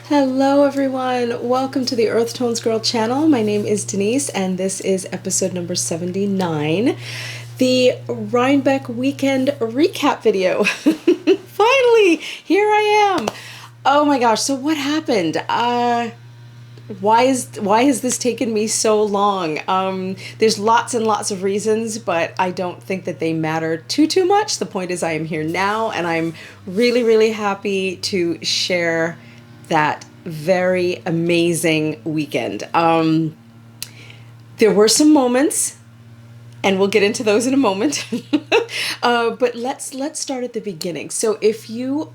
Hello everyone, welcome to the EarthtonesGirl Channel. My name is Denise and this is episode number 79, the Rhinebeck weekend recap video. Finally, here I am. Oh my gosh, so what happened? Why has this taken me so long? There's lots and lots of reasons, but I don't think that they matter too much. The point is I am here now and I'm really happy to share that very amazing weekend. There were some moments, and we'll get into those in a moment. But let's start at the beginning. So if you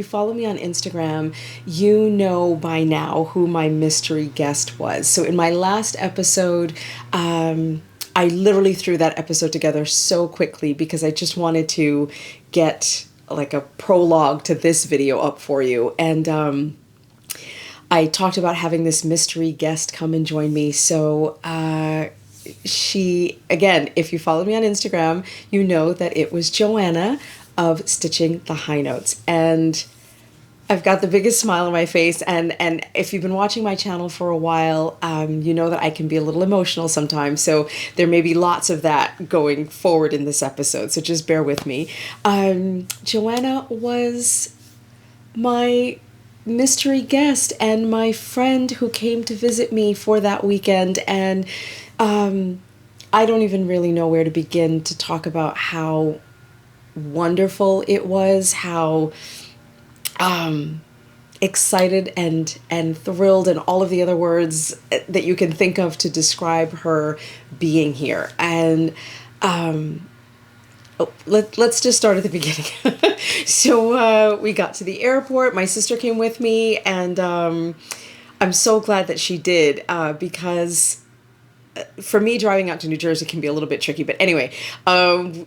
follow me on Instagram, you know by now who my mystery guest was. So in my last episode, I literally threw that episode together so quickly because I just wanted to get like a prologue to this video up for you. And I talked about having this mystery guest come and join me. So she, again, if you follow me on Instagram, you know that it was Joanna of Stitching the High Notes. And I've got the biggest smile on my face, and if you've been watching my channel for a while, you know that I can be a little emotional sometimes, so there may be lots of that going forward in this episode, so just bear with me. Joanna was my mystery guest and my friend who came to visit me for that weekend, and I don't even really know where to begin to talk about how wonderful it was, how excited and thrilled and all of the other words that you can think of to describe her being here. And let's just start at the beginning. So we got to the airport. My sister came with me, and I'm so glad that she did because for me, driving out to New Jersey can be a little bit tricky. But anyway,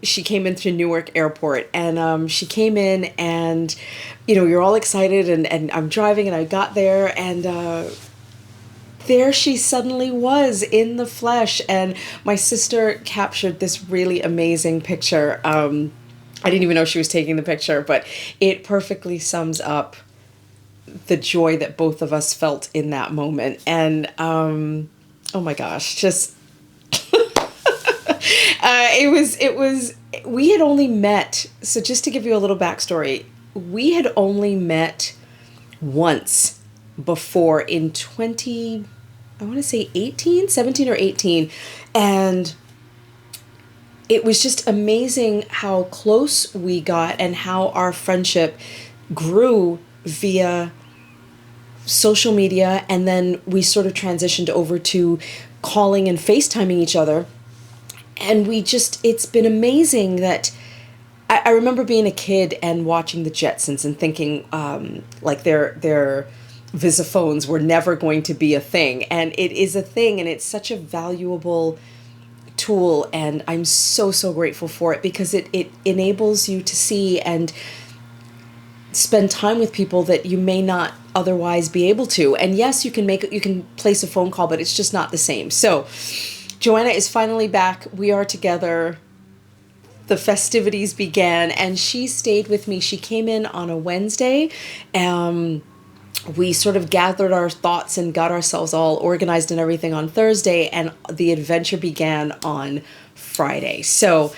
she came into Newark Airport, and she came in, and we were all excited, and I'm driving, and I got there, and there she suddenly was in the flesh, and my sister captured this really amazing picture. I didn't even know she was taking the picture, but it perfectly sums up the joy that both of us felt in that moment. And oh my gosh, just we had only met, so just to give you a little backstory, we had only met once before in 17 or 18, and it was just amazing how close we got and how our friendship grew via social media, and then we sort of transitioned over to calling and FaceTiming each other. And it's been amazing that I remember being a kid and watching the Jetsons and thinking like their visophones were never going to be a thing, and it is a thing, and it's such a valuable tool, and I'm so grateful for it because it enables you to see and spend time with people that you may not otherwise be able to. And yes, you can place a phone call, but it's just not the same. So Joanna is finally back. We are together. The festivities began, and she stayed with me. She came in on a Wednesday. We sort of gathered our thoughts and got ourselves all organized and everything on Thursday, and the adventure began on Friday. So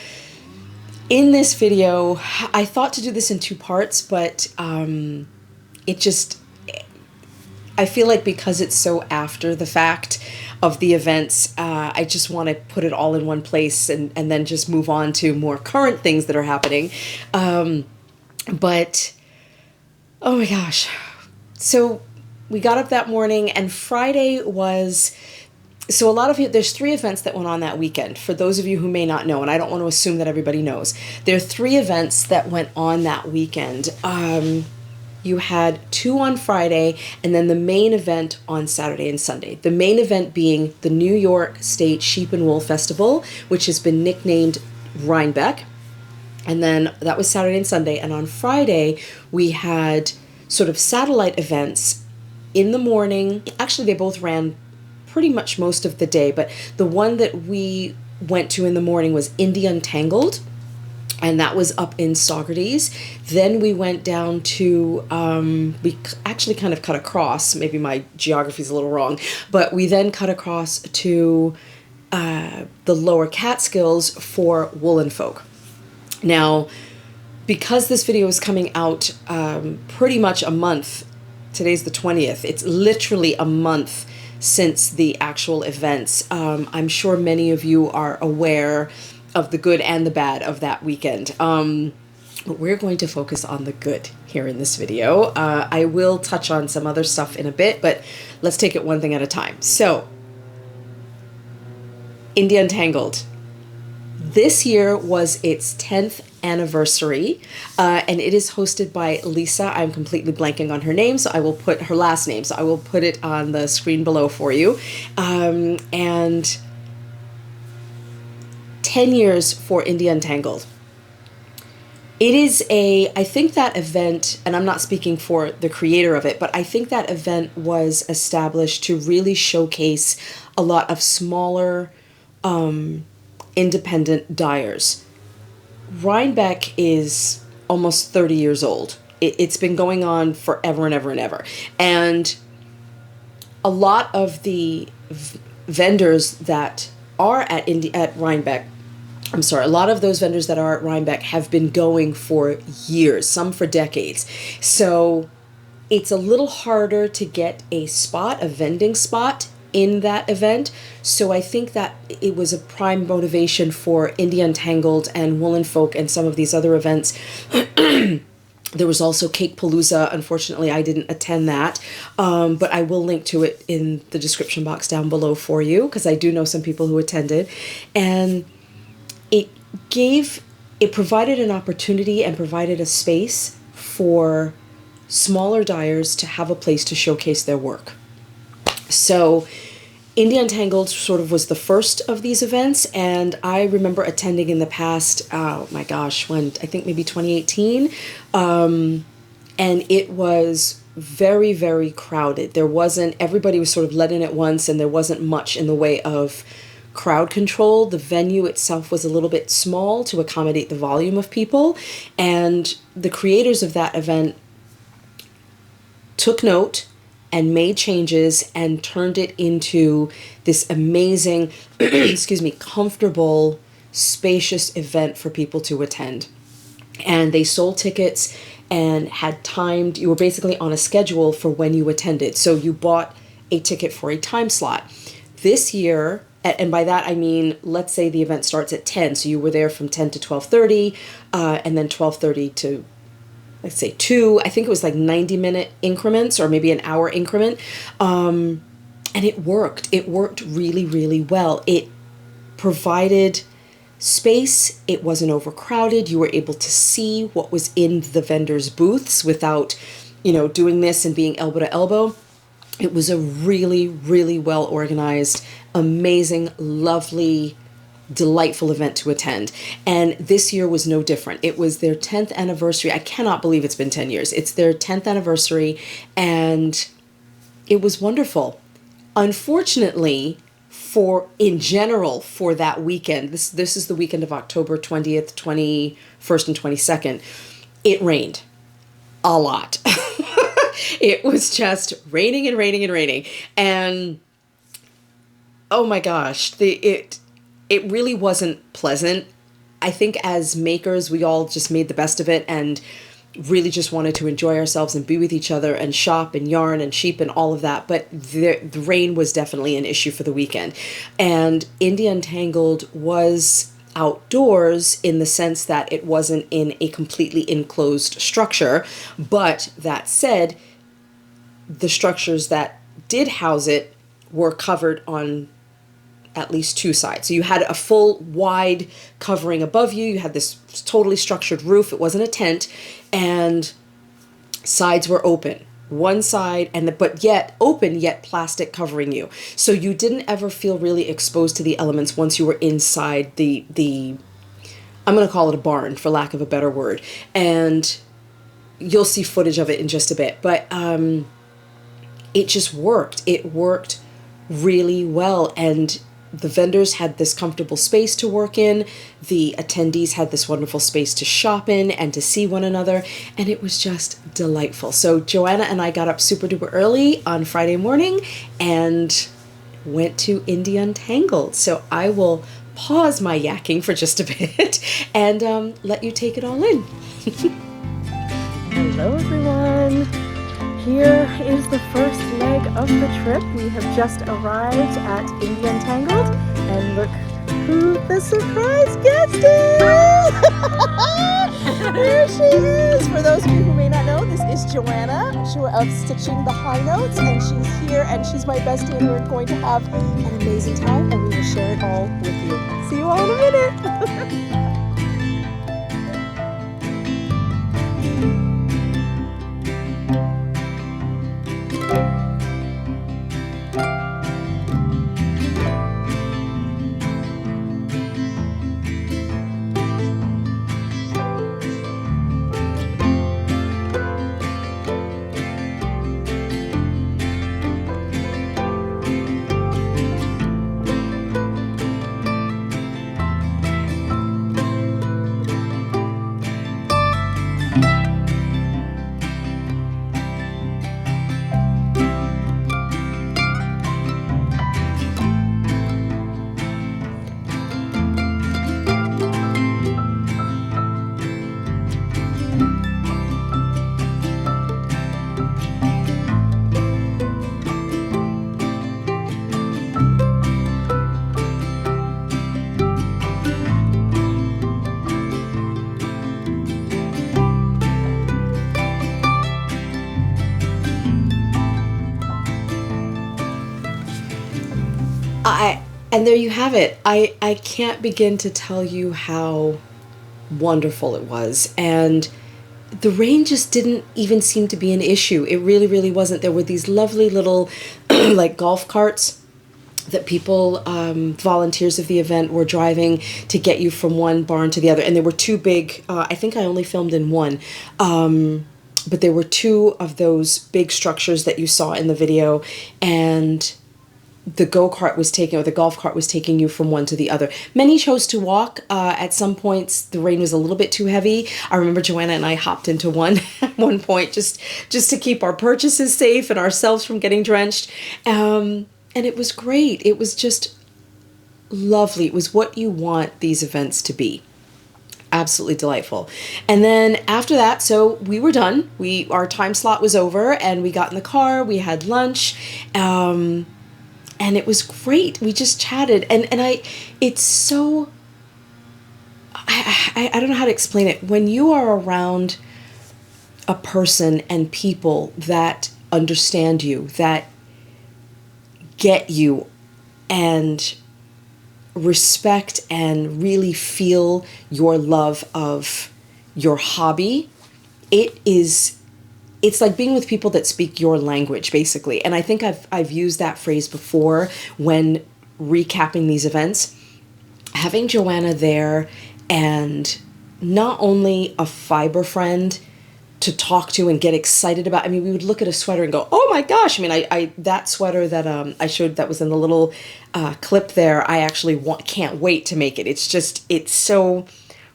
in this video, I thought to do this in two parts, but I feel like because it's so after the fact of the events, I just want to put it all in one place and then just move on to more current things that are happening. But, oh my gosh. So we got up that morning, and Friday was... So a lot of you, there's 3 events that went on that weekend. For those of you who may not know, and I don't want to assume that everybody knows, there are 3 events that went on that weekend. You had 2 on Friday, and then the main event on Saturday and Sunday. The main event being the New York State Sheep and Wool Festival, which has been nicknamed Rhinebeck. And then that was Saturday and Sunday. And on Friday, we had sort of satellite events in the morning. Actually, they both ran pretty much most of the day, but the one that we went to in the morning was Untangled, and that was up in Saugerties. Then we went down to, we actually kind of cut across, maybe my geography's a little wrong, but we then cut across to the lower Catskills for Woolen Folk. Now, because this video is coming out pretty much a month, today's the 20th, it's literally a month since the actual events. I'm sure many of you are aware of the good and the bad of that weekend. But we're going to focus on the good here in this video. I will touch on some other stuff in a bit, but let's take it one thing at a time. So, India Untangled. This year was its 10th anniversary, and it is hosted by Lisa. I'm completely blanking on her name, so I will put her last name, so I will put it on the screen below for you. And 10 years for India Untangled. It is I think that event, and I'm not speaking for the creator of it, but I think that event was established to really showcase a lot of smaller, independent dyers. Rhinebeck is almost 30 years old. It's been going on forever and ever and ever. And a lot of the vendors that are at Rhinebeck, a lot of those vendors that are at Rhinebeck have been going for years, some for decades. So it's a little harder to get a spot, a vending spot in that event. So I think that it was a prime motivation for India Untangled and Woolen Folk and some of these other events. There was also CAKEpalooza. Unfortunately, I didn't attend that, but I will link to it in the description box down below for you, because I do know some people who attended. And it provided an opportunity and provided a space for smaller dyers to have a place to showcase their work. So India Untangled sort of was the first of these events, and I remember attending in the past, oh my gosh, when I think maybe 2018, and it was very, very crowded. Everybody was sort of let in at once, and there wasn't much in the way of crowd control. The venue itself was a little bit small to accommodate the volume of people, and the creators of that event took note and made changes and turned it into this amazing, comfortable, spacious event for people to attend. And they sold tickets and you were basically on a schedule for when you attended. So you bought a ticket for a time slot. This year, and by that I mean, let's say the event starts at 10, so you were there from 10 to 12:30, and then 12:30 to, let's say, 2. I think it was like 90-minute increments or maybe an hour increment. And it worked. It worked really, really well. It provided space. It wasn't overcrowded. You were able to see what was in the vendors' booths without, doing this and being elbow to elbow. It was a really, really well organized, amazing, lovely, delightful event to attend. And this year was no different. It was their 10th anniversary. I cannot believe it's been 10 years. It's their 10th anniversary, and it was wonderful. Unfortunately, in general for that weekend, this is the weekend of October 20th, 21st, and 22nd, it rained a lot. It was just raining and raining and raining. And oh my gosh, it really wasn't pleasant. I think as makers, we all just made the best of it and really just wanted to enjoy ourselves and be with each other and shop and yarn and sheep and all of that. But the rain was definitely an issue for the weekend. And India Untangled was outdoors in the sense that it wasn't in a completely enclosed structure. But that said, the structures that did house it were covered on at least 2 sides. So you had a full wide covering above you. You had this totally structured roof. It wasn't a tent, and sides were open. One side, but yet open, yet plastic covering you. So you didn't ever feel really exposed to the elements once you were inside the I'm going to call it a barn, for lack of a better word. And you'll see footage of it in just a bit. But it just worked. It worked really well. And the vendors had this comfortable space to work in. The attendees had this wonderful space to shop in and to see one another. And it was just delightful. So Joanna and I got up super duper early on Friday morning and went to Indie Untangled. So I will pause my yakking for just a bit and let you take it all in. Hello everyone. Here is the first leg of the trip. We have just arrived at Indie Untangled, and look who the surprise guest is! There she is! For those of you who may not know, this is Joanna of Stitching the High Notes, and she's here and she's my bestie, and we're going to have an amazing time and we will share it all with you. See you all in a minute! And there you have it. I can't begin to tell you how wonderful it was. And the rain just didn't even seem to be an issue. It really, really wasn't. There were these lovely little like golf carts that people, volunteers of the event, were driving to get you from one barn to the other. And there were two big, I think I only filmed in one, but there were two of those big structures that you saw in the video, and the go-kart was taking, or the golf cart was taking you from one to the other. Many chose to walk. At some points, the rain was a little bit too heavy. I remember Joanna and I hopped into one at one point just to keep our purchases safe and ourselves from getting drenched. And it was great. It was just lovely. It was what you want these events to be. Absolutely delightful. And then after that, so we were done. Our time slot was over, and we got in the car. We had lunch. And it was great. We just chatted, and it's so, I don't know how to explain it. When you are around a person and people that understand you, that get you, and respect and really feel your love of your hobby, it's like being with people that speak your language, basically. And I think I've used that phrase before when recapping these events. Having Joanna there, and not only a fiber friend to talk to and get excited about. I mean, we would look at a sweater and go, oh my gosh. I mean, I that sweater that I showed that was in the little clip there, I actually can't wait to make it. It's so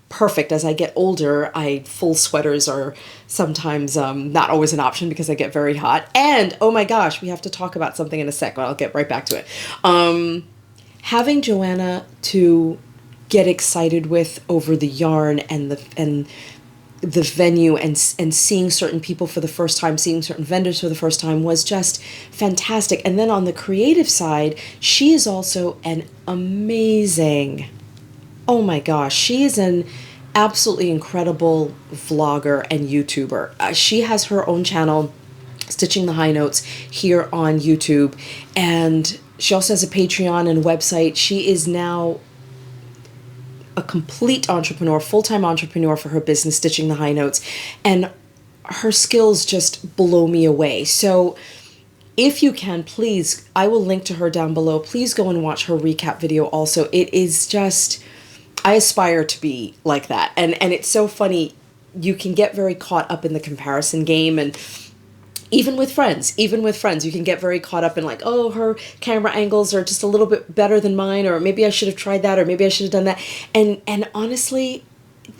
perfect. As I get older, full sweaters are sometimes not always an option because I get very hot. And oh my gosh, we have to talk about something in a sec. I'll get right back to it. Having Joanna to get excited with over the yarn and the venue and seeing certain people for the first time, seeing certain vendors for the first time was just fantastic. And then on the creative side, she is also an amazing, oh my gosh, she is an absolutely incredible vlogger and YouTuber. She has her own channel, Stitching the High Notes, here on YouTube. And she also has a Patreon and website. She is now a complete entrepreneur, full-time entrepreneur for her business, Stitching the High Notes. And her skills just blow me away. So if you can, please, I will link to her down below. Please go and watch her recap video also. It is just, I aspire to be like that. And it's so funny. You can get very caught up in the comparison game, and even with friends, you can get very caught up in like, oh, her camera angles are just a little bit better than mine, or maybe I should have tried that, or maybe I should have done that. And honestly,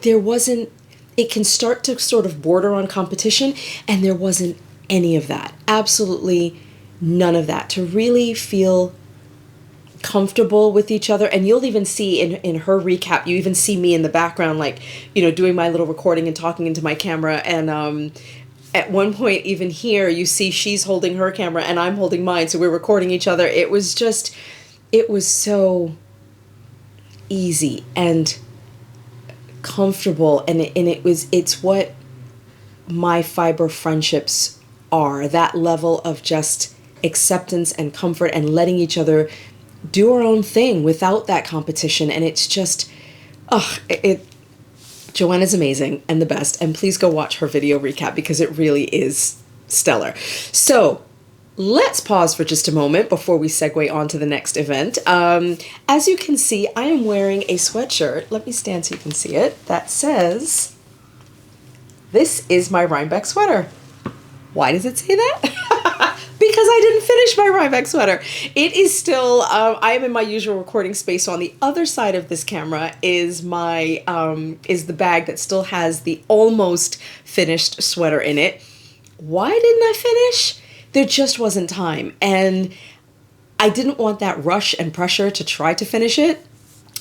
there wasn't, it can start to sort of border on competition, and there wasn't any of that. Absolutely none of that. To really feel comfortable with each other. And you'll even see in her recap, you even see me in the background, like, you know, doing my little recording and talking into my camera. And at one point, even here, you see she's holding her camera and I'm holding mine, so we're recording each other. It was just, it was so easy and comfortable, and it's what my fiber friendships are, that level of just acceptance and comfort and letting each other do our own thing without that competition. And it's just, Joanna's amazing and the best, and please go watch her video recap because it really is stellar. So let's pause for just a moment before we segue on to the next event. As you can see, I am wearing a sweatshirt. Let me stand so you can see it. That says, "This is my Rhinebeck sweater." Why does it say that? Because I didn't finish my Rhinebeck sweater. It is still, I am in my usual recording space. So on the other side of this camera is my, is the bag that still has the almost finished sweater in it. Why didn't I finish? There just wasn't time. And I didn't want that rush and pressure to try to finish it.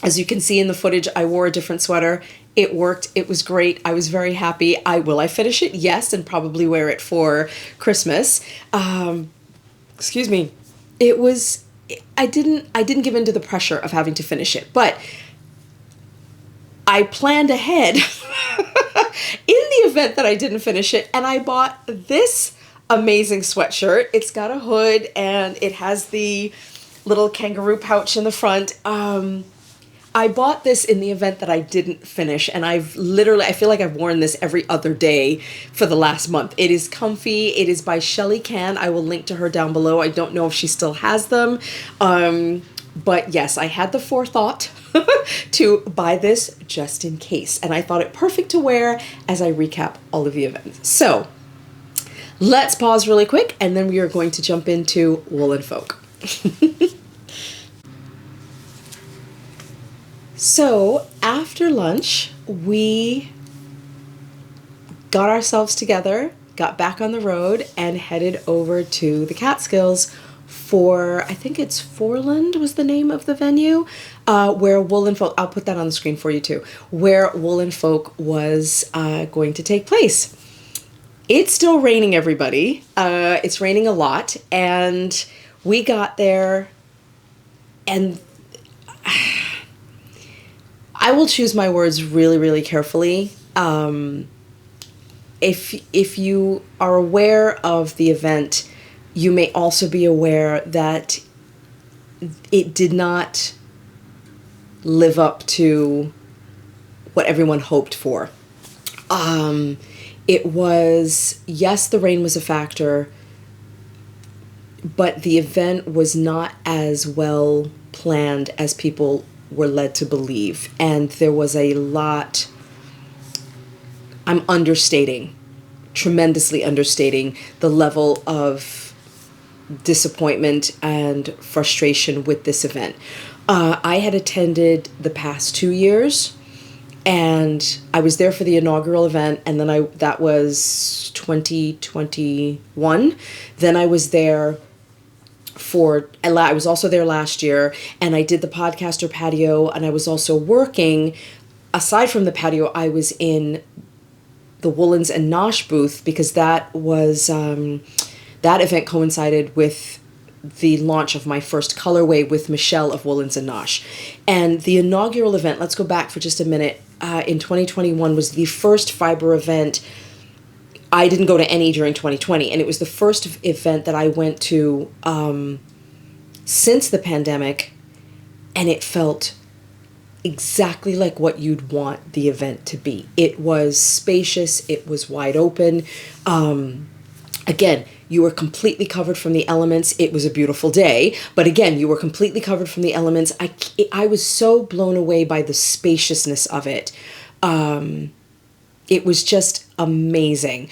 As you can see in the footage, I wore a different sweater. It worked. It was great. I was very happy. Will I finish it? Yes, and probably wear it for Christmas. Excuse me. It was, I didn't give in to the pressure of having to finish it, but I planned ahead in the event that I didn't finish it, and I bought this amazing sweatshirt. It's got a hood and it has the little kangaroo pouch in the front. I bought this in the event that I didn't finish, and I feel like I've worn this every other day for the last month. It is comfy. It is by Shelli Can. I will link to her down below. I don't know if she still has them. But yes, I had the forethought to buy this just in case, and I thought it perfect to wear as I recap all of the events. So let's pause really quick, and then we are going to jump into Woolen Folk. So after lunch, we got ourselves together, got back on the road, and headed over to the Catskills for, I think it's Foreland was the name of the venue, where Woolen Folk, I'll put that on the screen for you too, where Woolen Folk was going to take place. It's still raining, everybody. It's raining a lot, and we got there, and I will choose my words really, really carefully. If you are aware of the event, you may also be aware that it did not live up to what everyone hoped for. It was, yes, the rain was a factor, but the event was not as well planned as people were led to believe. And there was a lot, I'm understating, tremendously understating the level of disappointment and frustration with this event. I had attended the past 2 years, and I was there for the inaugural event, and then that was 2021. Then I was there I was also there last year, and I did the podcaster patio, and I was also working. Aside from the patio, I was in the Woolens Nosh booth, because that was that event coincided with the launch of my first colorway with Michelle of Woolens Nosh. And the inaugural event, let's go back for just a minute, in 2021 was the first fiber event. I didn't go to any during 2020, and it was the first event that I went to since the pandemic, and it felt exactly like what you'd want the event to be. It was spacious, it was wide open. Again, you were completely covered from the elements. It was a beautiful day, but again, you were completely covered from the elements. I was so blown away by the spaciousness of it. It was just amazing.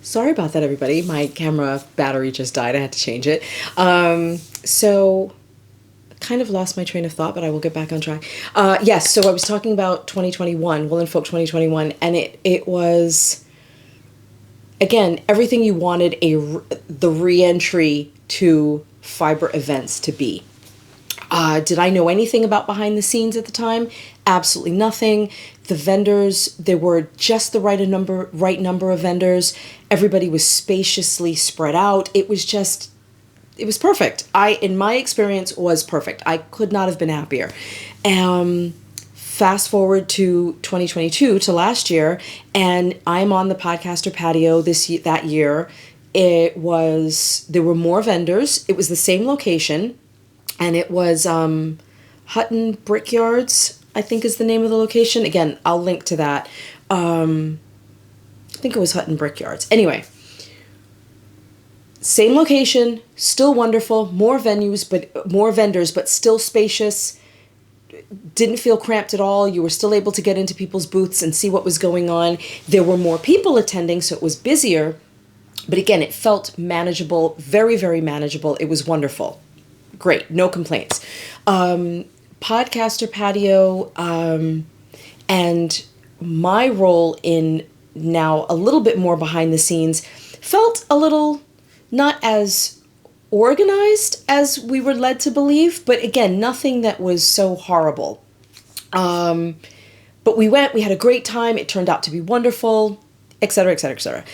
Sorry about that, everybody. My camera battery just died. I had to change it. So kind of lost my train of thought, but I will get back on track. Yes, so I was talking about 2021, Woolen Folk 2021, and it was, again, everything you wanted the re-entry to fiber events to be. Did I know anything about behind the scenes at the time? Absolutely nothing. The vendors, there were just the right number of vendors. Everybody was spaciously spread out. It was perfect. In my experience, was perfect. I could not have been happier. Fast forward to 2022, to last year, and I'm on the podcaster patio that year. There were more vendors. It was the same location. And it was Hutton Brickyards, I think is the name of the location. Again, I'll link to that. I think it was Hutton Brickyards. Anyway, same location, still wonderful. More vendors, but still spacious. Didn't feel cramped at all. You were still able to get into people's booths and see what was going on. There were more people attending, so it was busier. But again, it felt manageable, very, very manageable. It was wonderful. Great, no complaints. Podcaster patio, and my role in now a little bit more behind the scenes felt a little not as organized as we were led to believe, but again, nothing that was so horrible. But we had a great time. It turned out to be wonderful, et cetera, et cetera, et cetera.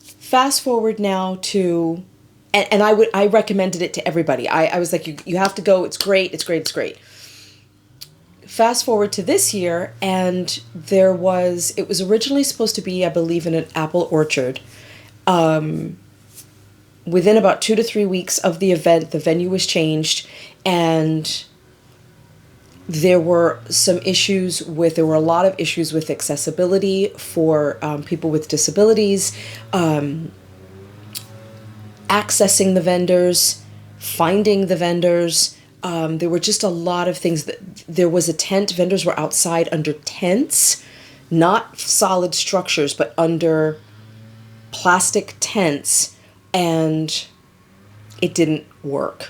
Fast forward now to... And I recommended it to everybody. I was like, you have to go. It's great. It's great. It's great. Fast forward to this year, and it was originally supposed to be, I believe, in an apple orchard. Within about 2 to 3 weeks of the event, the venue was changed, and there were there were a lot of issues with accessibility for people with disabilities, accessing the vendors, finding the vendors. There were just a lot of things. There was a tent. Vendors were outside under tents, not solid structures, but under plastic tents, and it didn't work.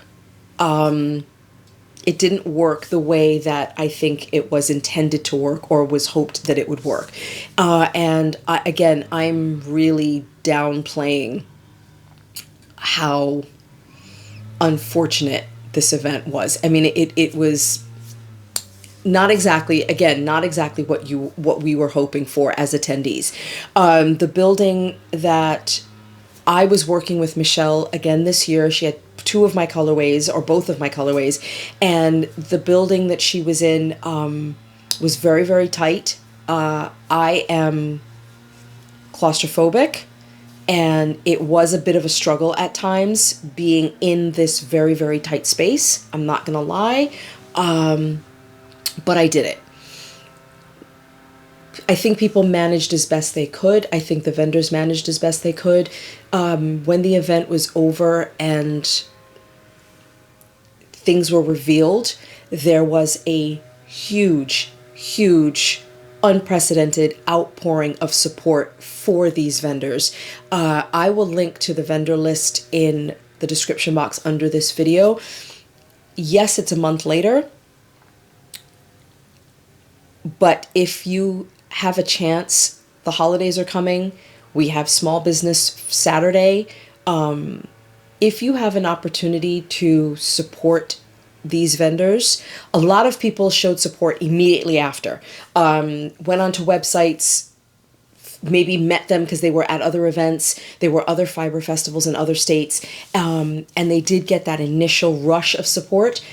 It didn't work the way that I think it was intended to work or was hoped that it would work. And I'm really downplaying how unfortunate this event was. I mean, it was not exactly what we were hoping for as attendees. The building that I was working with Michelle again this year, she had 2 of my colorways or both of my colorways, and the building that she was in was very, very tight. I am claustrophobic, and it was a bit of a struggle at times being in this very, very tight space. I'm not going to lie, but I did it. I think people managed as best they could. I think the vendors managed as best they could. When the event was over and things were revealed, there was a huge, huge, unprecedented outpouring of support for these vendors. I will link to the vendor list in the description box under this video. Yes, it's a month later, but if you have a chance, the holidays are coming. We have Small Business Saturday. If you have an opportunity to support these vendors, a lot of people showed support immediately after. Went onto websites, maybe met them because they were at other events. There were other fiber festivals in other states, and they did get that initial rush of support.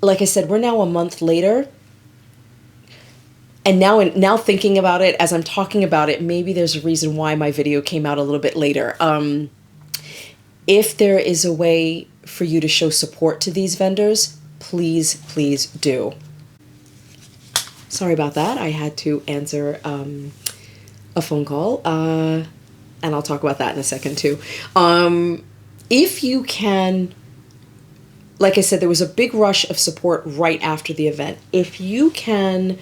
Like I said, we're now a month later, and now thinking about it, as I'm talking about it, maybe there's a reason why my video came out a little bit later. If there is a way for you to show support to these vendors, please, please do. Sorry about that. I had to answer a phone call, and I'll talk about that in a second too. If you can, like I said, there was a big rush of support right after the event. If you can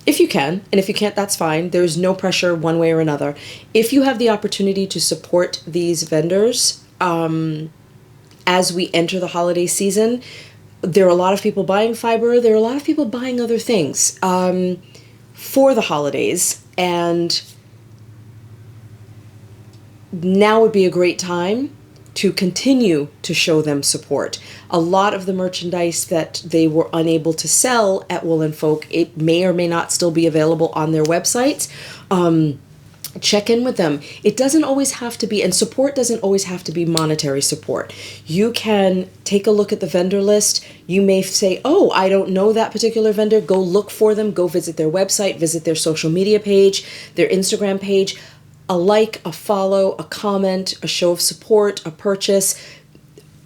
if you can, and if you can't, that's fine. There's no pressure one way or another. If you have the opportunity to support these vendors, as we enter the holiday season, there are a lot of people buying fiber. There are a lot of people buying other things for the holidays. And now would be a great time to continue to show them support. A lot of the merchandise that they were unable to sell at Woolen Folk, it may or may not still be available on their websites. Check in with them. It doesn't always have to be, and support doesn't always have to be monetary support. You can take a look at the vendor list. You may say, oh, I don't know that particular vendor. Go look for them. Go visit their website, visit their social media page, their Instagram page. A like, a follow, a comment, a show of support, a purchase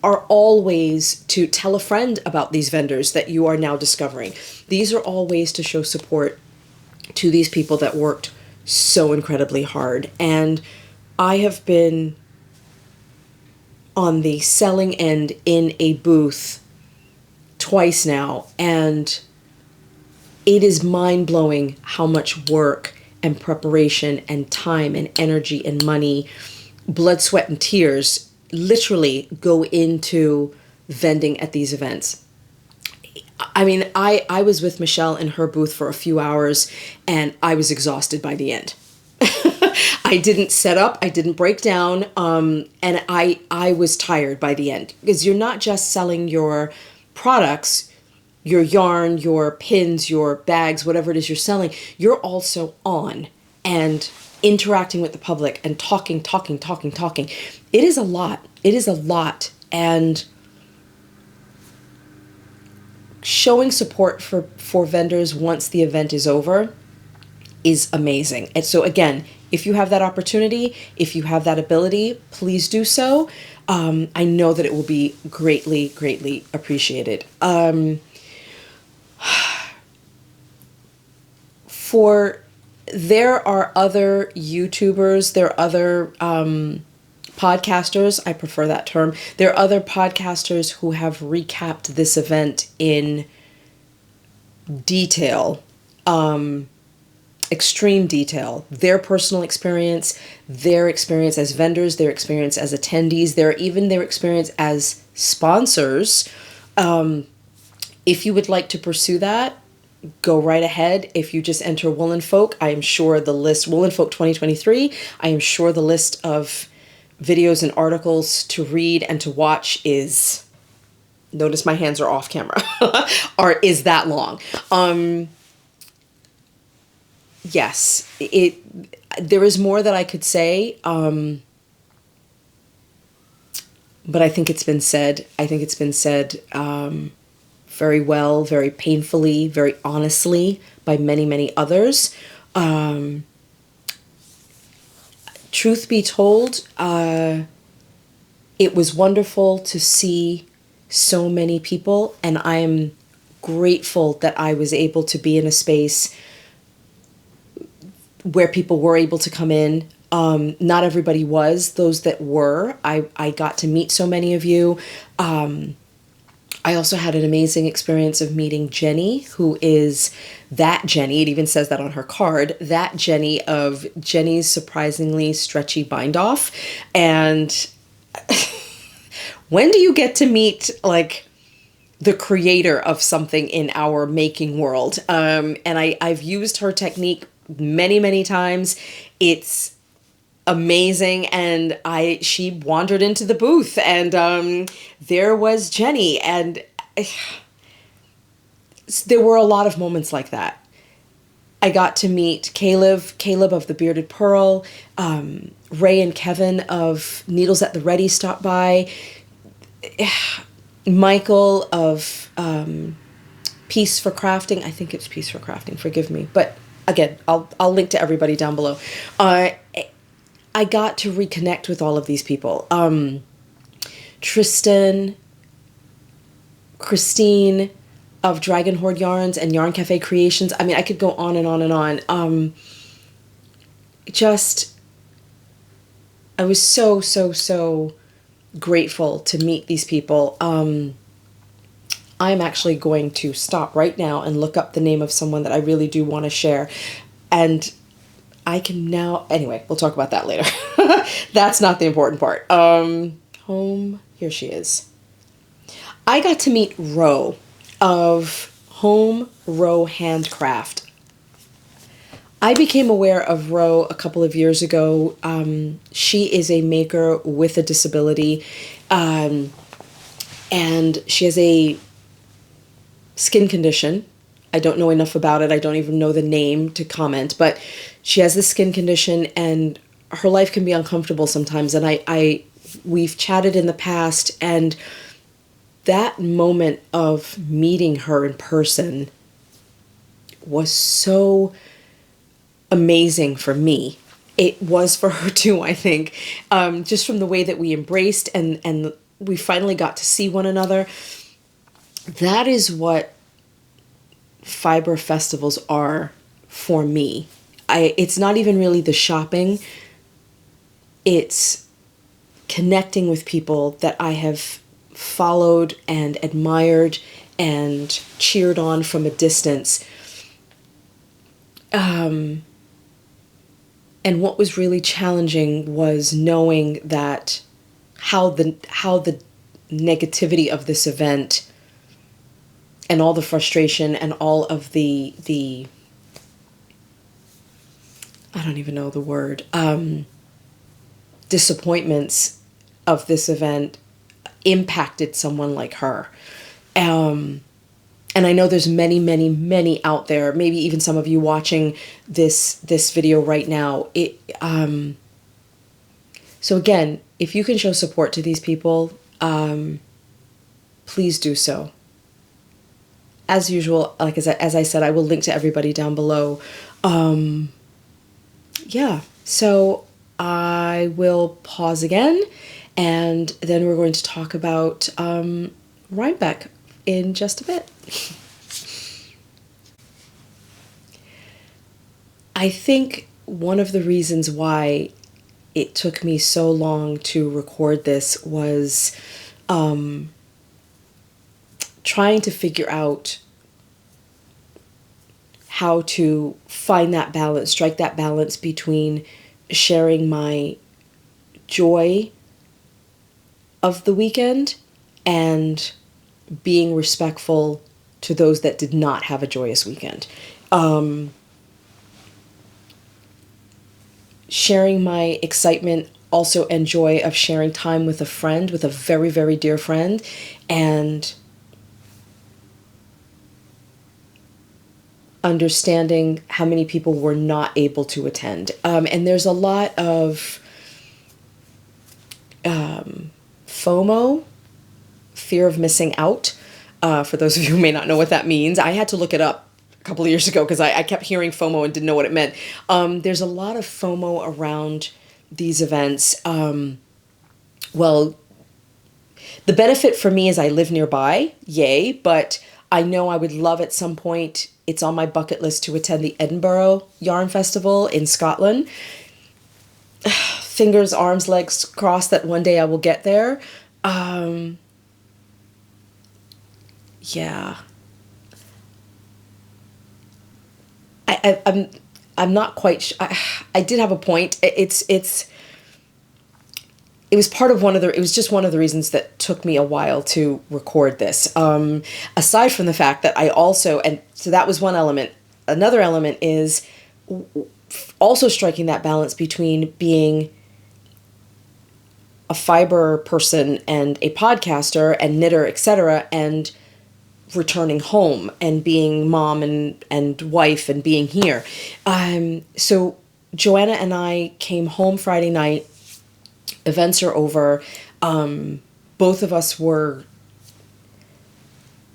are all ways to tell a friend about these vendors that you are now discovering. These are all ways to show support to these people that worked so incredibly hard. And I have been on the selling end in a booth twice now, and it is mind-blowing how much work and preparation and time and energy and money, blood, sweat, and tears literally go into vending at these events. I mean, I was with Michelle in her booth for a few hours, and I was exhausted by the end. I didn't set up, I didn't break down, and I was tired by the end, because you're not just selling your products, your yarn, your pins, your bags, whatever it is you're selling, you're also on and interacting with the public and talking. It is a lot. It is a lot. And showing support for vendors once the event is over is amazing. And so again, if you have that opportunity, if you have that ability, please do so. I know that it will be greatly, greatly appreciated. There are other YouTubers, there are other podcasters, I prefer that term. There are other podcasters who have recapped this event in detail, extreme detail, their personal experience, their experience as vendors, their experience as attendees, even their experience as sponsors. If you would like to pursue that, go right ahead. If you just enter Woolen Folk, I am sure the list, Woolen Folk 2023, I am sure the list of videos and articles to read and to watch is, notice my hands are off camera, is that long. Yes, there is more that I could say, but I think it's been said. I think it's been said very well, very painfully, very honestly by many, many others. Truth be told, it was wonderful to see so many people, and I am grateful that I was able to be in a space where people were able to come in. Not everybody was. Those that were, I got to meet so many of you. I also had an amazing experience of meeting Jeny, who is that Jeny, it even says that on her card, that Jeny of Jeny's Surprisingly Stretchy Bind Off. And when do you get to meet, like, the creator of something in our making world? And I've used her technique many, many times. It's amazing. And she wandered into the booth, and there was Jeny, and there were a lot of moments like that. I got to meet Caleb of the Bearded Purl, Ray and Kevin of Needles at the Ready stopped by, Michael of Peace for Crafting. I think it's Peace for Crafting, forgive me, but again, I'll link to everybody down below. I got to reconnect with all of these people. Tristan, Christine of Dragon Horde Yarns and Yarn Cafe Creations. I mean, I could go on and on and on. I was so grateful to meet these people. I'm actually going to stop right now and look up the name of someone that I really do want to share. And I can now, anyway, we'll talk about that later. That's not the important part. Home, here she is. I got to meet Row of Row Handcraft. I became aware of Row a couple of years ago. She is a maker with a disability, and she has a skin condition. I don't know enough about it. I don't even know the name to comment, but she has this skin condition, and her life can be uncomfortable sometimes. And we've chatted in the past, and that moment of meeting her in person was so amazing for me. It was for her too, I think. Just from the way that we embraced and we finally got to see one another. That is what fiber festivals are for me. It's not even really the shopping. It's connecting with people that I have followed and admired and cheered on from a distance. And what was really challenging was knowing that how the negativity of this event and all the frustration and all of the I don't even know the word, disappointments of this event impacted someone like her. And I know there's many, many, many out there, maybe even some of you watching this video right now. So again, if you can show support to these people, please do so. As usual, like as I said, I will link to everybody down below. Yeah, so I will pause again, and then we're going to talk about Rhinebeck in just a bit. I think one of the reasons why it took me so long to record this was trying to figure out how to find that balance, strike that balance between sharing my joy of the weekend and being respectful to those that did not have a joyous weekend. Sharing my excitement also and joy of sharing time with a friend, with a very, very dear friend, and understanding how many people were not able to attend. And there's a lot of FOMO, fear of missing out. For those of you who may not know what that means, I had to look it up a couple of years ago because I kept hearing FOMO and didn't know what it meant. There's a lot of FOMO around these events. Well, the benefit for me is I live nearby, yay, but I know I would love at some point, it's on my bucket list to attend the Edinburgh Yarn Festival in Scotland. Fingers, arms, legs crossed that one day I will get there. Yeah. I'm not quite I did have a point. It was part of it was just one of the reasons that took me a while to record this. Aside from the fact that I also, and so that was one element. Another element is also striking that balance between being a fiber person and a podcaster and knitter, etc., and returning home and being mom and wife and being here. So Joanna and I came home Friday night. Events are over. Both of us were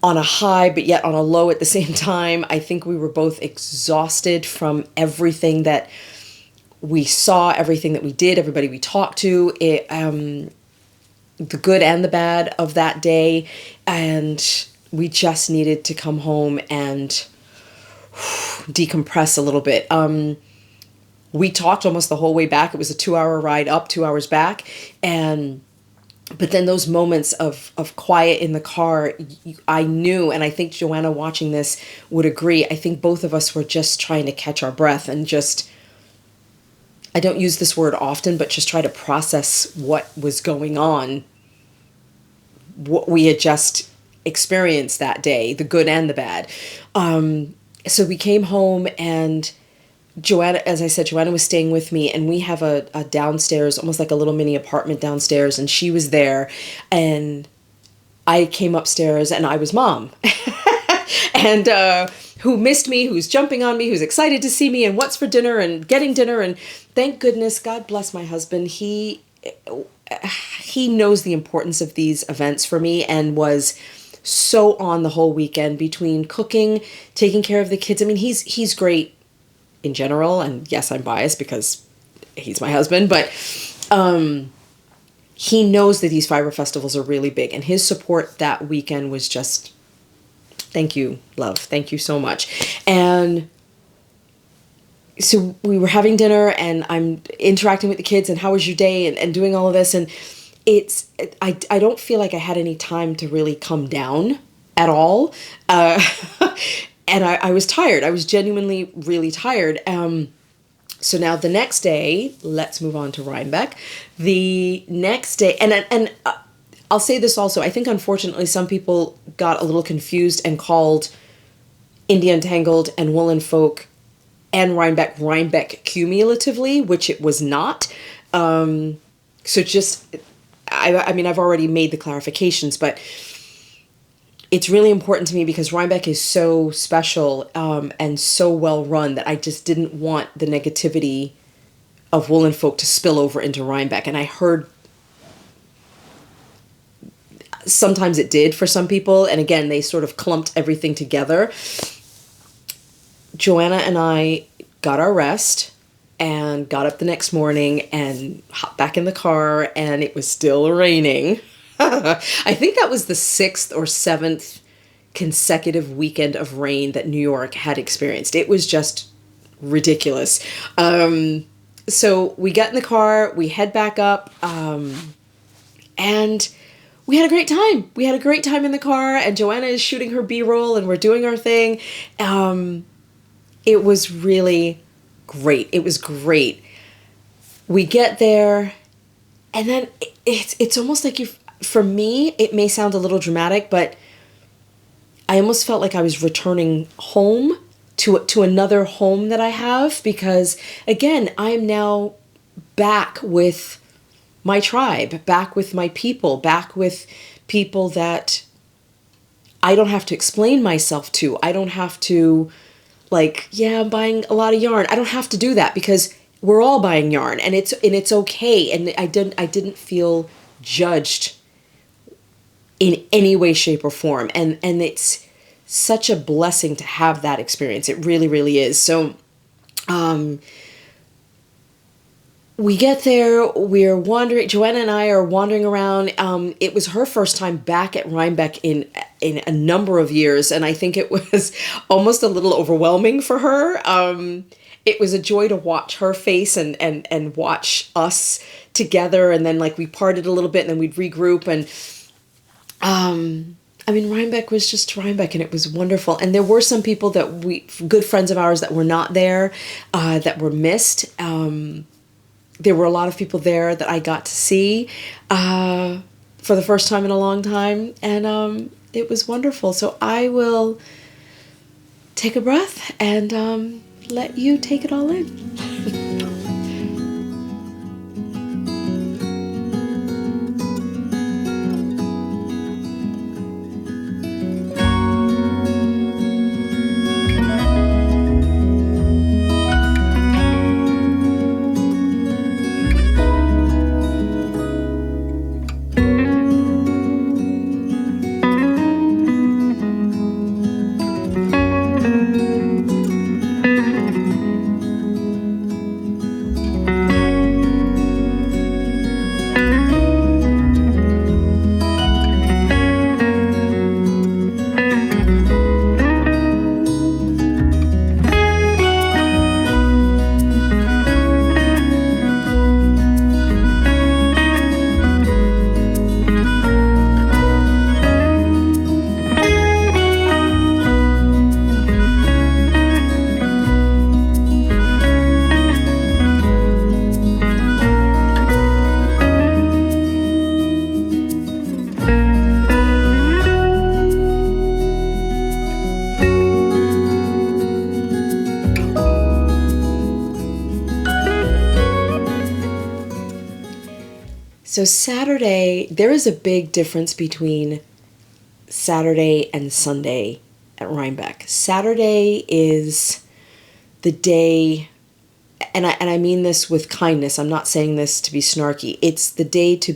on a high, but yet on a low at the same time. I think we were both exhausted from everything that we saw, everything that we did, everybody we talked to, the good and the bad of that day. And we just needed to come home and decompress a little bit. We talked almost the whole way back. It was a 2-hour ride up, 2 hours back. And But then those moments of quiet in the car, I knew, and I think Joanna watching this would agree, I think both of us were just trying to catch our breath and just, I don't use this word often, but just try to process what was going on, what we had just experienced that day, the good and the bad. So we came home, and Joanna, as I said, Joanna was staying with me, and we have a downstairs, almost like a little mini apartment downstairs, and she was there, and I came upstairs, and I was mom. And who missed me, who's jumping on me, who's excited to see me, and what's for dinner, and getting dinner, and thank goodness, God bless my husband, he knows the importance of these events for me, and was so on the whole weekend between cooking, taking care of the kids. I mean, he's great in general, and yes, I'm biased because he's my husband, but he knows that these fiber festivals are really big, and his support that weekend was just, thank you, love, thank you so much. And so we were having dinner, and I'm interacting with the kids, and how was your day, and doing all of this, and I don't feel like I had any time to really come down at all. And I was tired. I was genuinely really tired. So now the next day, let's move on to Rhinebeck. The next day, and I'll say this also, I think unfortunately some people got a little confused and called India Untangled and Woolen Folk and Rhinebeck cumulatively, which it was not. So just, I mean, I've already made the clarifications, but it's really important to me because Rhinebeck is so special and so well run that I just didn't want the negativity of Woolen Folk to spill over into Rhinebeck. And I heard sometimes it did for some people. And again, they sort of clumped everything together. Joanna and I got our rest and got up the next morning and hopped back in the car, and it was still raining. I think that was the 6th or 7th consecutive weekend of rain that New York had experienced. It was just ridiculous. So we got in the car, we head back up, and we had a great time. We had a great time in the car, and Joanna is shooting her B-roll, and we're doing our thing. It was really great. It was great. We get there, and then it's almost like for me, it may sound a little dramatic, but I almost felt like I was returning home to another home that I have, because again, I am now back with my tribe, back with my people, back with people that I don't have to explain myself to. I don't have to, like, yeah, I'm buying a lot of yarn. I don't have to do that because we're all buying yarn, and it's okay. And I didn't feel judged in any way, shape, or form. And it's such a blessing to have that experience. It really, really is. So we get there, we're wandering, Joanna and I are wandering around. It was her first time back at Rhinebeck in a number of years, and I think it was almost a little overwhelming for her. It was a joy to watch her face and watch us together, and then like we parted a little bit, and then we'd regroup, and I mean, Rhinebeck was just Rhinebeck, and it was wonderful. And there were some people good friends of ours that were not there, that were missed. There were a lot of people there that I got to see for the first time in a long time, and it was wonderful. So I will take a breath and let you take it all in. So Saturday, there is a big difference between Saturday and Sunday at Rhinebeck. Saturday is the day, and I mean this with kindness. I'm not saying this to be snarky. It's the day to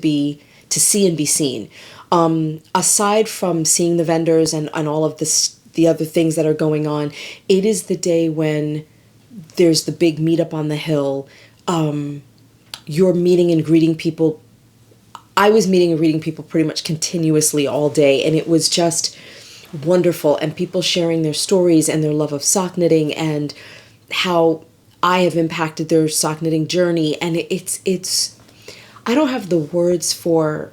see and be seen. Aside from seeing the vendors and all of this, the other things that are going on, it is the day when there's the big meetup on the hill. You're meeting and greeting people. I was meeting and greeting people pretty much continuously all day, and it was just wonderful. And people sharing their stories and their love of sock knitting and how I have impacted their sock knitting journey. And it's I don't have the words for,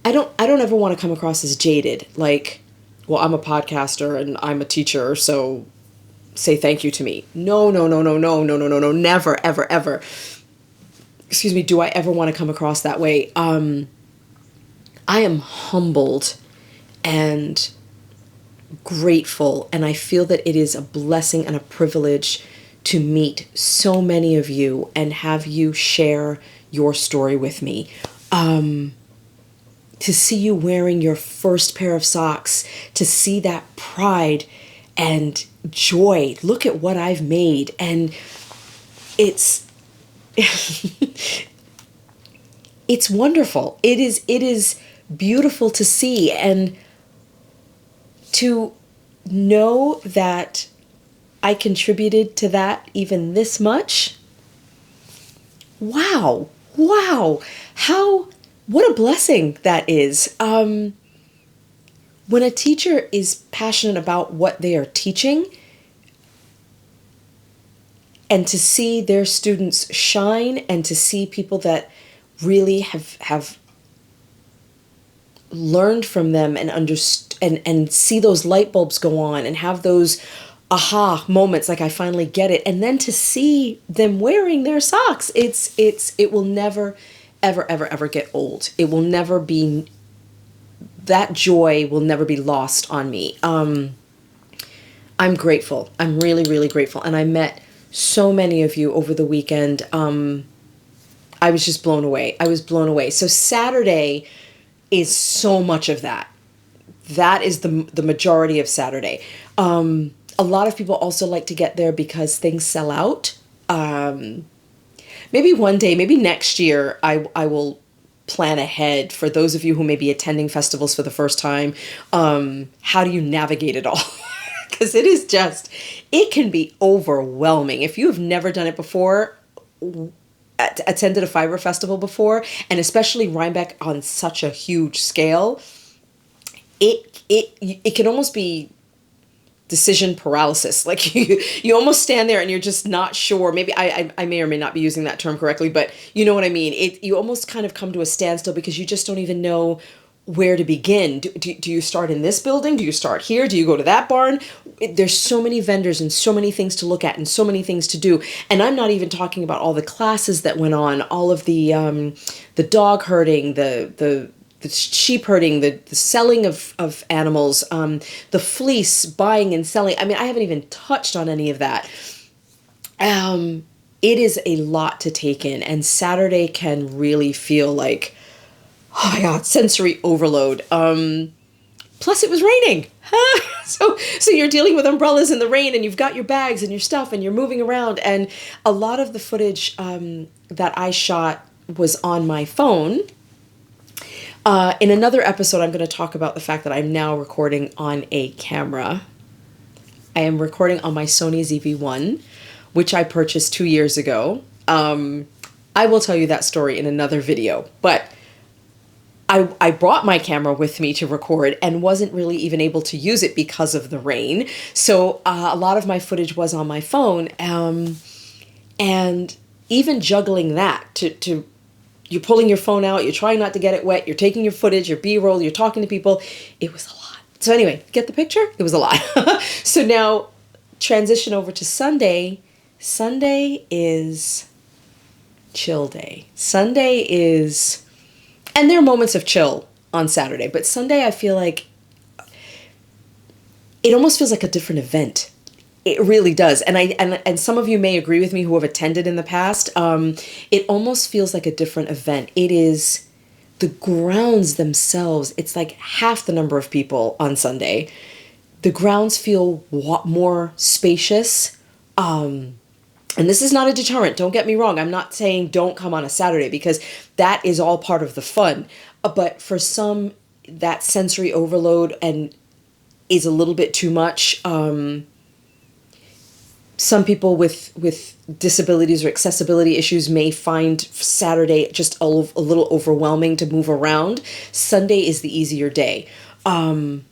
I don't ever want to come across as jaded, like, well, I'm a podcaster and I'm a teacher, so say thank you to me. No, never, ever, ever. Excuse me, do I ever want to come across that way? I am humbled and grateful, and I feel that it is a blessing and a privilege to meet so many of you and have you share your story with me. To see you wearing your first pair of socks, to see that pride and joy. Look at what I've made. And it's it's wonderful. It is beautiful to see, and to know that I contributed to that even this much. Wow. What a blessing that is. When a teacher is passionate about what they are teaching, and to see their students shine, and to see people that really have learned from them and and see those light bulbs go on and have those aha moments, like I finally get it, and then to see them wearing their socks, it will never ever get old. It will never be, that joy will never be lost on me. I'm grateful. I'm really grateful, and I met so many of you over the weekend. I was just blown away. I was blown away. So Saturday is so much of that. That is the majority of Saturday. A lot of people also like to get there because things sell out. Maybe one day, maybe next year, I will plan ahead for those of you who may be attending festivals for the first time. How do you navigate it all? Because it can be overwhelming. If you have never done it before, attended a fiber festival before, and especially Rhinebeck on such a huge scale, it can almost be decision paralysis. Like you almost stand there and you're just not sure. Maybe I may or may not be using that term correctly, but you know what I mean. You almost kind of come to a standstill because you just don't even know where to begin. Do you start in this building? Do you start here? Do you go to that barn? There's so many vendors and so many things to look at and so many things to do. And I'm not even talking about all the classes that went on, all of the dog herding, the sheep herding, the selling of animals, the fleece buying and selling. I mean, I haven't even touched on any of that. It is a lot to take in, and Saturday can really feel like, oh my God, sensory overload. Plus it was raining. So you're dealing with umbrellas in the rain, and you've got your bags and your stuff, and you're moving around. And a lot of the footage that I shot was on my phone. In another episode, I'm going to talk about the fact that I'm now recording on a camera. I am recording on my Sony ZV-1, which I purchased 2 years ago. I will tell you that story in another video, but I brought my camera with me to record and wasn't really even able to use it because of the rain. So a lot of my footage was on my phone, and even juggling that to you're pulling your phone out, you're trying not to get it wet, you're taking your footage, your B-roll, you're talking to people. It was a lot. So anyway, get the picture? It was a lot. So now transition over to Sunday. Sunday is chill day. Sunday is, and there are moments of chill on Saturday, but Sunday I feel like it almost feels like a different event. It really does. And some of you may agree with me who have attended in the past. It almost feels like a different event. It is the grounds themselves. It's like half the number of people on Sunday. The grounds feel more spacious. And this is not a deterrent. Don't get me wrong. I'm not saying don't come on a Saturday, because that is all part of the fun. But for some, that sensory overload and is a little bit too much. Some people with disabilities or accessibility issues may find Saturday just a little overwhelming to move around. Sunday is the easier day. And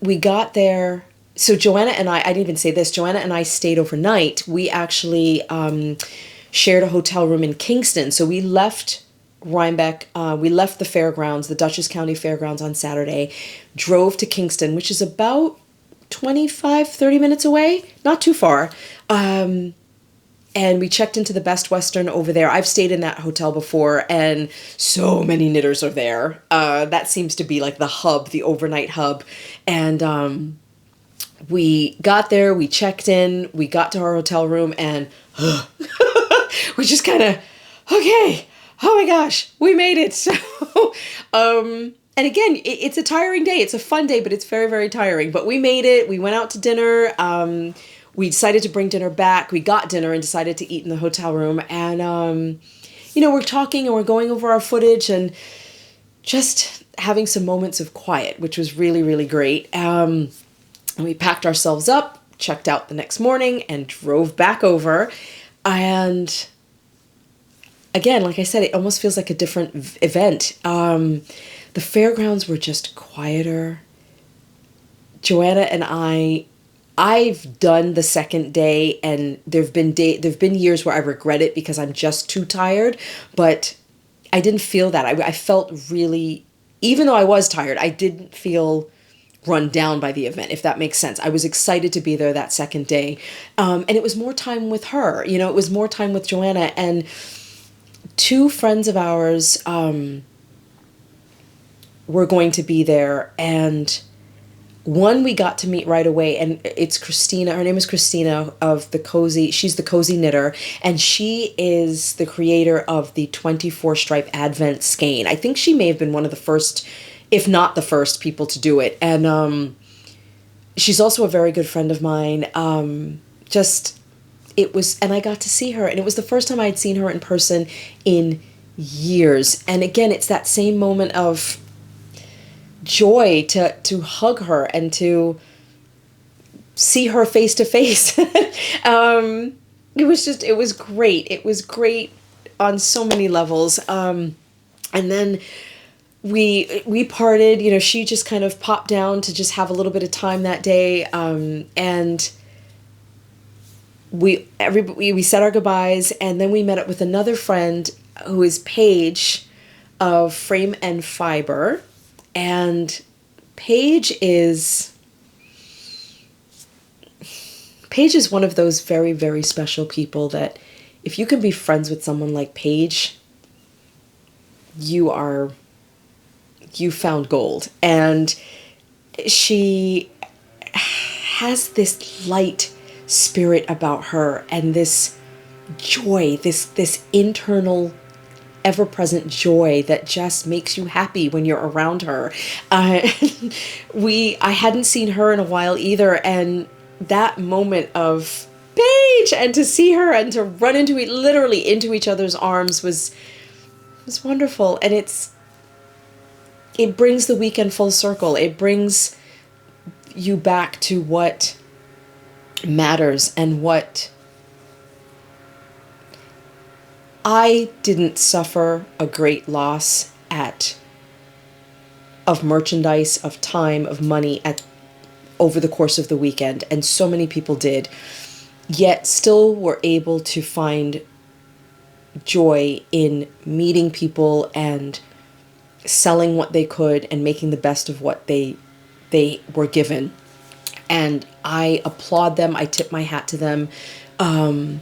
we got there. So Joanna and I didn't even say this, Joanna and I stayed overnight. We actually shared a hotel room in Kingston. So we left Rhinebeck, we left the fairgrounds, the Dutchess County Fairgrounds on Saturday, drove to Kingston, which is about 25-30 minutes away, not too far. And we checked into the Best Western over there. I've stayed in that hotel before, and so many knitters are there. That seems to be like the hub, the overnight hub. And we got there, we checked in, we got to our hotel room, and we just kind of, okay, oh my gosh, we made it. So, and again, it's a tiring day. It's a fun day, but it's very, very tiring. But we made it. We went out to dinner. We decided to bring dinner back. We got dinner and decided to eat in the hotel room. And, we're talking and we're going over our footage and just having some moments of quiet, which was really, really great. And we packed ourselves up, checked out the next morning, and drove back over. And again, like I said, it almost feels like a different event. The fairgrounds were just quieter. Joanna and I've done the second day, and there've been years where I regret it because I'm just too tired, but I didn't feel that. I felt really, even though I was tired, I didn't feel run down by the event, if that makes sense. I was excited to be there that second day. And it was more time with her, it was more time with Joanna, and two friends of ours were going to be there, and one we got to meet right away, and it's Christina. Her name is Christina she's the Cozy Knitter, and she is the creator of the 24 stripe Advent skein. I think she may have been one of the first, if not the first, people to do it. And she's also a very good friend of mine. And I got to see her, and it was the first time I had seen her in person in years. And again, it's that same moment of joy to hug her and to see her face to face. It was great. It was great on so many levels. And then we parted, she just kind of popped down to just have a little bit of time that day. And we said our goodbyes, and then we met up with another friend who is Paige of Frame and Fiber. And Paige is one of those very, very special people that if you can be friends with someone like Paige, you found gold. And she has this light spirit about her, and this joy, this internal ever-present joy that just makes you happy when you're around her. I hadn't seen her in a while either, and that moment of Paige, and to see her and to run literally into each other's arms was wonderful. And it brings the weekend full circle. It brings you back to what matters and what I didn't suffer a great loss of merchandise, of time, of money over the course of the weekend, and so many people did, yet still were able to find joy in meeting people and selling what they could and making the best of what they were given. And I applaud them. I tip my hat to them. And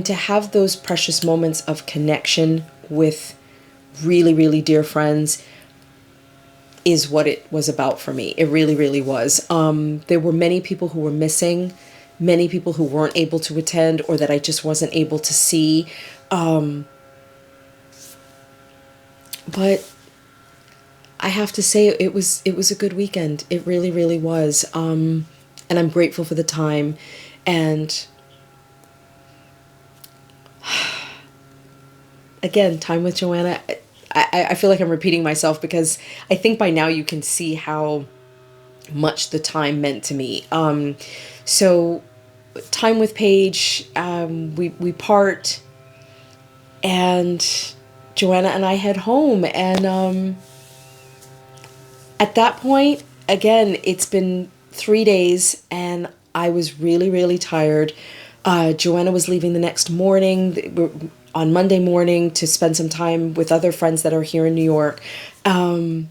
to have those precious moments of connection with really, really dear friends is what it was about for me. It really, really was. There were many people who were missing, many people who weren't able to attend or that I just wasn't able to see. But I have to say it was a good weekend. It really, really was. And I'm grateful for the time. And again, time with Joanna, I feel like I'm repeating myself because I think by now you can see how much the time meant to me. So time with Paige, we part, and Joanna and I head home. And at that point, again, it's been 3 days and I was really, really tired. Joanna was leaving the next morning, on Monday morning, to spend some time with other friends that are here in New York. And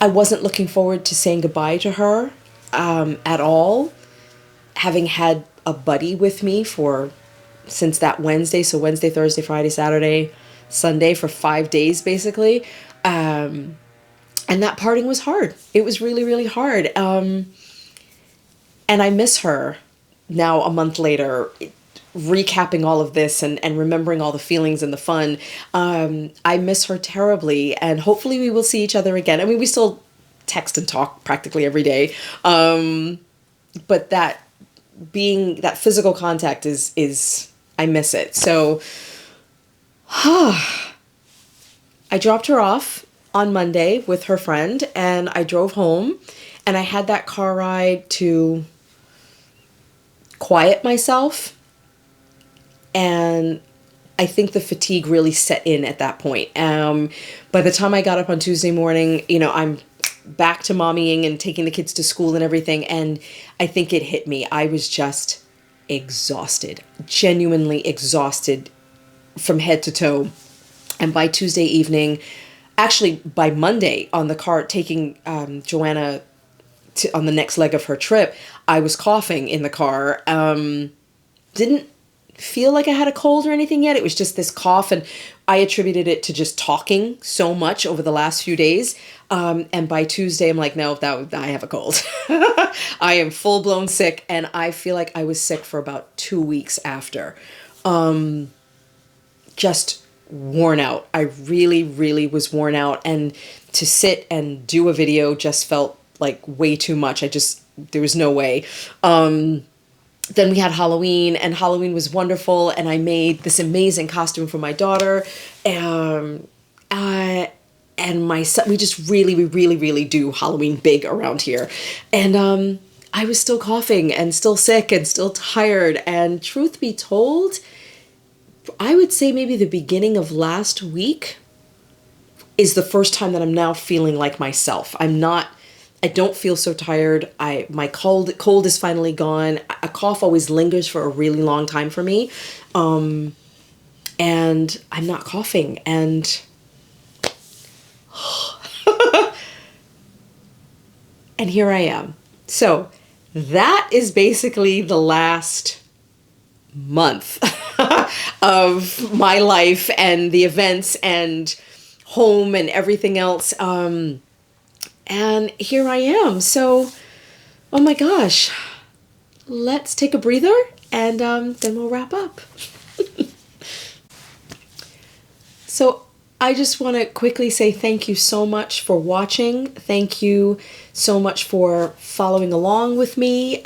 I wasn't looking forward to saying goodbye to her at all, having had a buddy with me since that Wednesday. So Wednesday, Thursday, Friday, Saturday, Sunday, for 5 days, basically. And that parting was hard. It was really, really hard. And I miss her now a month later, recapping all of this and remembering all the feelings and the fun. I miss her terribly, and hopefully we will see each other again. I mean, we still text and talk practically every day. But that physical contact is I miss it. So I dropped her off on Monday with her friend, and I drove home, and I had that car ride to quiet myself. And I think the fatigue really set in at that point. By the time I got up on Tuesday morning, I'm back to mommying and taking the kids to school and everything. And I think it hit me. I was just exhausted, genuinely exhausted from head to toe. And by Tuesday evening, actually by Monday on the car, taking Joanna on the next leg of her trip, I was coughing in the car. Didn't feel like I had a cold or anything yet. It was just this cough, and I attributed it to just talking so much over the last few days. And by Tuesday, I'm like, no, I have a cold. I am full blown sick, and I feel like I was sick for about 2 weeks after. Just worn out. I really, really was worn out, and to sit and do a video just felt like way too much. There was no way. Then we had Halloween, and Halloween was wonderful, and I made this amazing costume for my daughter. And my son, we really, really do Halloween big around here. And I was still coughing and still sick and still tired. And truth be told, I would say maybe the beginning of last week is the first time that I'm now feeling like myself. I don't feel so tired. My cold is finally gone. A cough always lingers for a really long time for me. And I'm not coughing. And and here I am. So that is basically the last month of my life and the events and home and everything else. And here I am. So, oh my gosh, let's take a breather, and then we'll wrap up. So I just want to quickly say thank you so much for watching. Thank you so much for following along with me.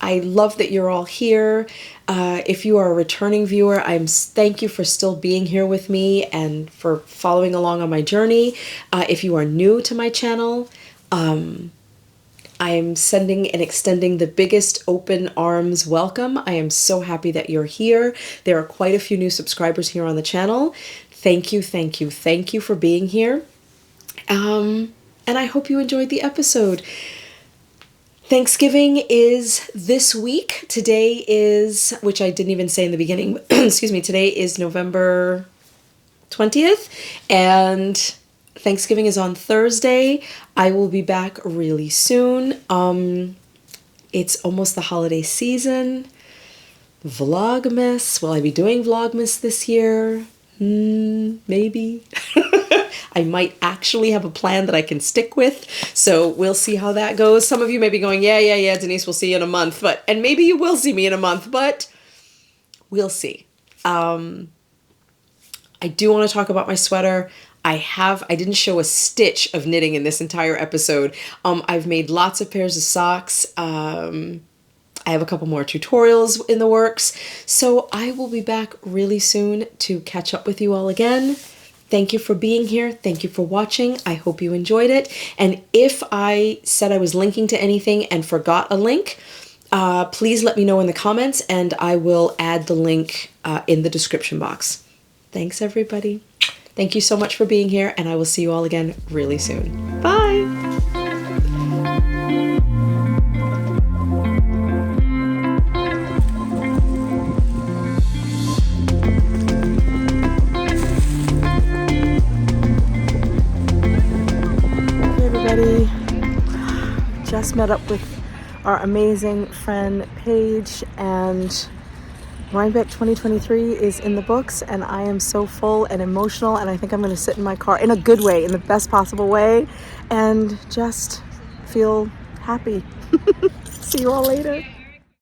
I love that you're all here. If you are a returning viewer, thank you for still being here with me and for following along on my journey. If you are new to my channel, I am sending and extending the biggest open arms welcome. I am so happy that you're here. There are quite a few new subscribers here on the channel. Thank you, thank you, thank you for being here. And I hope you enjoyed the episode. Thanksgiving is this week. Today is, which I didn't even say in the beginning, excuse me, today is November 20th, and Thanksgiving is on Thursday. I will be back really soon. It's almost the holiday season. Vlogmas. Will I be doing Vlogmas this year? Maybe. I might actually have a plan that I can stick with, so we'll see how that goes. Some of you may be going, yeah, Denise, we'll see you in a month, and maybe you will see me in a month, but we'll see. I do want to talk about my sweater. I didn't show a stitch of knitting in this entire episode. I've made lots of pairs of socks. I have a couple more tutorials in the works, so I will be back really soon to catch up with you all again. Thank you for being here. Thank you for watching. I hope you enjoyed it. And if I said I was linking to anything and forgot a link, please let me know in the comments and I will add the link in the description box. Thanks, everybody. Thank you so much for being here, and I will see you all again really soon. Bye! Just met up with our amazing friend Paige, and Rhinebeck 2023 is in the books, and I am so full and emotional, and I think I'm going to sit in my car in a good way, in the best possible way, and just feel happy. See you all later.